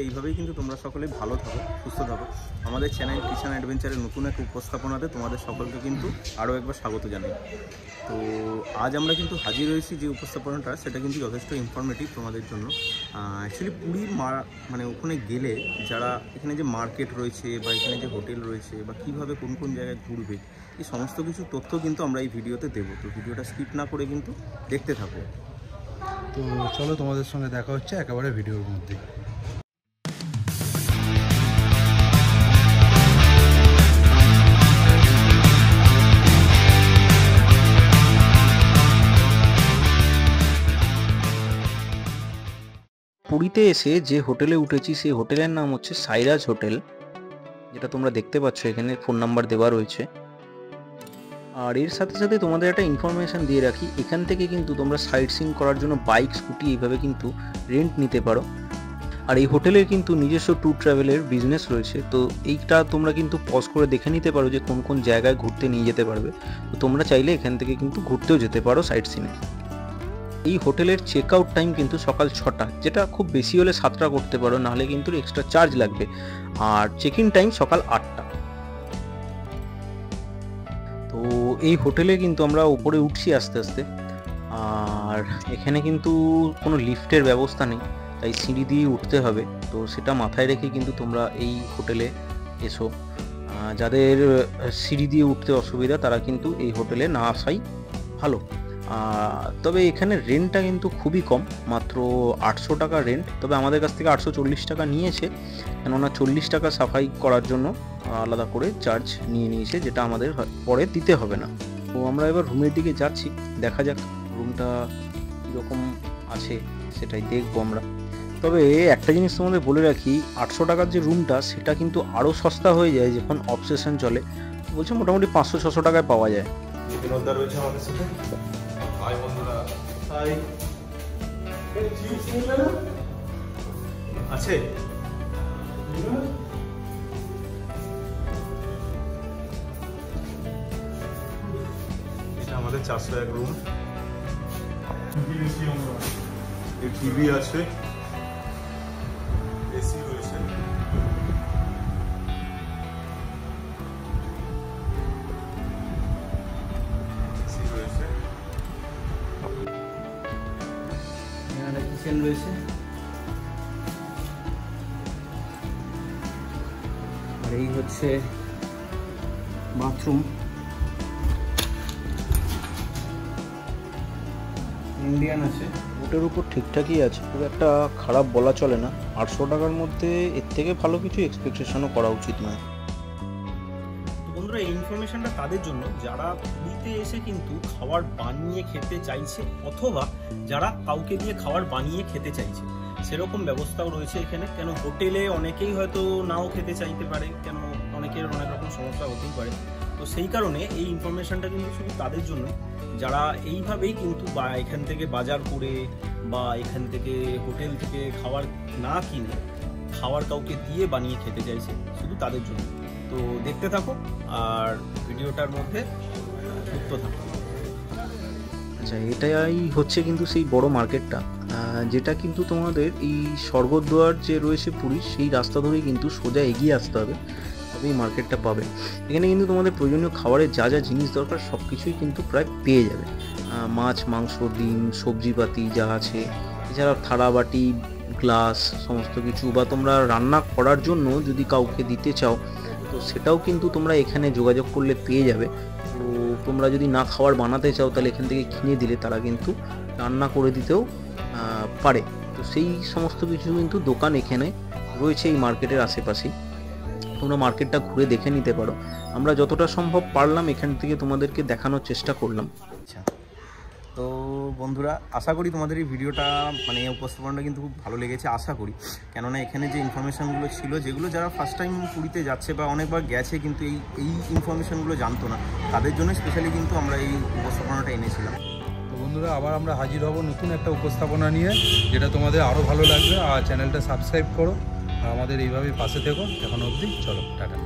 এইভাবেই কিন্তু তোমরা সকলেই ভালো থাকো, সুস্থ থাকো। আমাদের চ্যানেল কিষান অ্যাডভেঞ্চারের নতুন এক উপস্থাপনাতে তোমাদের সকলকে কিন্তু আরও একবার স্বাগত জানাই। তো আজ আমরা কিন্তু হাজির হয়েছি যে উপস্থাপনাটা, সেটা কিন্তু যথেষ্ট ইনফরমেটিভ তোমাদের জন্য। অ্যাকচুয়ালি পুরীর মানে ওখানে গেলে যারা এখানে যে মার্কেট রয়েছে বা এখানে যে হোটেল রয়েছে বা কীভাবে কোন কোন জায়গায় ঘুরবে, এই সমস্ত কিছু তথ্য কিন্তু আমরা এই ভিডিওতে দেবো। তো ভিডিওটা স্কিপ না করে কিন্তু দেখতে থাকো। তো চলো তোমাদের সঙ্গে দেখা হচ্ছে একেবারে ভিডিওর মধ্যে। পুরীতে এসে যে হোটেলে উঠেছি সেই হোটেলের নাম হচ্ছে সাইরাজ হোটেল, যেটা তোমরা দেখতে পাচ্ছ এখানে ফোন নাম্বার দেওয়া রয়েছে। আর এর সাথে সাথে তোমাদের একটা ইনফরমেশান দিয়ে রাখি, এখান থেকে কিন্তু তোমরা সাইট সিইং করার জন্য বাইক, স্কুটি এইভাবে কিন্তু রেন্ট নিতে পারো। আর এই হোটেলের কিন্তু নিজস্ব ট্যুর ট্রাভেলের বিজনেস রয়েছে। তো এইটা তোমরা কিন্তু পজ করে দেখে নিতে পারো যে কোন কোন জায়গায় ঘুরতে নিয়ে যেতে পারবে। তো তোমরা চাইলে এখান থেকে কিন্তু ঘুরতেও যেতে পারো সাইট সিনে। এই হোটেলের চেক আউট টাইম কিন্তু সকাল 6টা, যেটা খুব বেশি হলে 7টা করতে পারো, নাহলে কিন্তু এক্সট্রা চার্জ লাগবে। আর চেক ইন টাইম সকাল 8টা। তো এই হোটেলে কিন্তু আমরা উপরে উঠছি আস্তে আস্তে। আর এখানে কিন্তু কোনো লিফটের ব্যবস্থা নেই, তাই সিঁড়ি দিয়ে উঠতে হবে। তো সেটা মাথায় রেখে কিন্তু তোমরা এই হোটেলে এসো। যাদের সিঁড়ি দিয়ে উঠতে অসুবিধা তারা কিন্তু এই হোটেলে না আসাই ভালো। তবে এখানে রেন্টটা কিন্তু খুবই কম, মাত্র 800 টাকা রেন্ট। তবে আমাদের কাছ থেকে 840 টাকা নিয়েছে, কেননা 40 টাকা সাফাই করার জন্য আলাদা করে চার্জ নিয়ে নিয়েছে, যেটা আমাদের পরে দিতে হবে না। তো আমরা এবার রুমের দিকে যাচ্ছি, দেখা যাক রুমটা কীরকম আছে সেটাই দেখবো আমরা। তবে একটা জিনিস তোমাদের বলে রাখি, 800 টাকার যে রুমটা সেটা কিন্তু আরও সস্তা হয়ে যায় যখন অফ সেশন চলে। বলছে মোটামুটি 500-600 টাকায় পাওয়া যায়। রয়েছে আমাদের সাথে। হাই বন্ধুরা, হাই। আছে এটা আমাদের 401 রুম। টিভি আছে, এসি রয়েছে। কিচেন রয়েছে, আর এই হচ্ছে বাথরুম। ইন্ডিয়ান আছে, ওটার উপর ঠিকঠাকই আছে, খুব একটা খারাপ বলা চলে না। 800 টাকার মধ্যে এর থেকে ভালো কিছু এক্সপেকটেশনও করা উচিত নয়। বন্ধুরা, এই ইনফরমেশনটা তাদের জন্য যারা পুরীতে এসে কিন্তু খাবার বানিয়ে খেতে চাইছে, অথবা যারা কাউকে দিয়ে খাবার বানিয়ে খেতে চাইছে। সেরকম ব্যবস্থাও রয়েছে এখানে। কেন হোটেলে অনেকেই হয়তো নাও খেতে চাইতে পারে, কেন অনেকের অনেক রকম সমস্যা হতেই পারে। তো সেই কারণে এই ইনফরমেশনটা কিন্তু শুধু তাদের জন্য যারা এইভাবেই কিন্তু এখান থেকে বাজার করে বা এখান থেকে হোটেল থেকে খাবার না কিনে খাবার কাউকে দিয়ে বানিয়ে খেতে চাইছে, শুধু তাদের জন্য। তো দেখতে থাকো আর ভিডিওটার মধ্যে যুক্ত থাকো। আচ্ছা, এটাই হচ্ছে কিন্তু সেই বড় মার্কেটটা, যেটা কিন্তু তোমাদের এই স্বর্গদ্বার যে রয়েছে পুরীর, সেই রাস্তা ধরেই কিন্তু সোজা এগিয়ে আসতে হবে, তবে এই মার্কেটটা পাবে। এখানে কিন্তু তোমাদের প্রয়োজনীয় খাবারের যা যা জিনিস দরকার সব কিছুই কিন্তু প্রায় পেয়ে যাবে। মাছ, মাংস, ডিম, সবজিপাতি যা আছে, এছাড়া থালা বাটি, গ্লাস, সমস্ত কিছু। বা তোমরা রান্না করার জন্য যদি কাউকে দিতে চাও, তো সেটাও কিন্তু তোমরা এখানে যোগাযোগ করলে পেয়ে যাবে। তো তোমরা যদি না খাবার বানাতে চাও, তাহলে এখান থেকে কিনে দিলে তারা কিন্তু রান্না করে দিতেও পারে। তো সেই সমস্ত কিছু কিন্তু দোকান এখানে রয়েছে এই মার্কেটের আশেপাশেই। তোমরা মার্কেটটা ঘুরে দেখে নিতে পারো। আমরা যতটা সম্ভব পারলাম এখান থেকে তোমাদেরকে দেখানোর চেষ্টা করলাম। আচ্ছা, তো বন্ধুরা, আশা করি তোমাদের এই ভিডিওটা মানে উপস্থাপনটা কিন্তু খুব ভালো লেগেছে, আশা করি। কেননা এখানে যে ইনফরমেশানগুলো ছিল, যেগুলো যারা ফার্স্ট টাইম পুরীতে যাচ্ছে বা অনেকবার গেছে কিন্তু এই ইনফরমেশানগুলো জানতো না, তাদের জন্য স্পেশালি কিন্তু আমরা এই উপস্থাপনাটা এনেছিলাম। তো বন্ধুরা, আবার আমরা হাজির হব নতুন একটা উপস্থাপনা নিয়ে, যেটা তোমাদের আরও ভালো লাগবে। আর চ্যানেলটা সাবস্ক্রাইব করো আর আমাদের এইভাবেই পাশে থেকো। এখন অবধি চলো, টাটা।